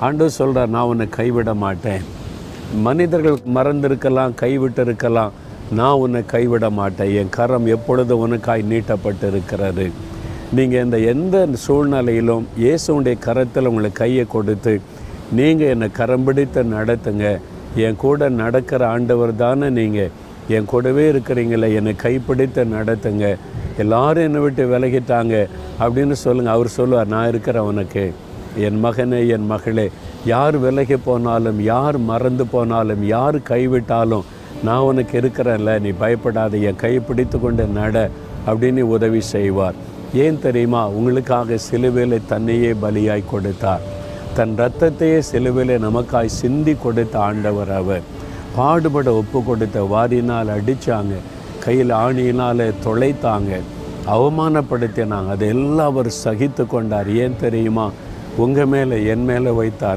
ஆண்டவர் சொல்கிறார், நான் உன்னை கைவிட மாட்டேன். மனிதர்கள் மறந்திருக்கலாம், கைவிட்டு இருக்கலாம், நான் உன்னை கைவிட மாட்டேன். என் கரம் எப்பொழுது உனக்காய் நீட்டப்பட்டு இருக்கிறது. நீங்கள் இந்த எந்த சூழ்நிலையிலும் இயேசுடைய கரத்தில் உங்களை கையை கொடுத்து நீங்கள் என்னை கரம் பிடித்து நடத்துங்க. என் கூட நடக்கிற ஆண்டவர் தானே நீங்கள், என் கூடவே இருக்கிறீங்களே, என்னை கைப்பிடித்து நடத்துங்க. எல்லாரும் என்னை விட்டு விலகிட்டாங்க அப்படின்னு சொல்லுங்கள். அவர் சொல்லுவார், நான் இருக்கிறேன் உனக்கு. என் மகனே, என் மகளே, யார் விலகி போனாலும், யார் மறந்து போனாலும், யார் கைவிட்டாலும் நான் உனக்கு இருக்கிறேன்ல, நீ பயப்படாத, என் கை பிடித்து கொண்டு நட அப்படின்னு உதவி செய்வார். ஏன் தெரியுமா? உங்களுக்காக சிலுவையில் தன்னையே பலியாய் கொடுத்தார். தன் இரத்தத்தையே சிலுவையில் நமக்காய் சிந்தி கொடுத்த ஆண்டவர் அவர். பாடுபட ஒப்பு கொடுத்த, வாரினால் அடித்தாங்க, கையில் ஆணியினால் தொலைத்தாங்க, அவமானப்படுத்தினாங்க, அதெல்லாம் அவர் சகித்து கொண்டார். ஏன் தெரியுமா? உங்கள் மேலே, என் மேலே வைத்தார்.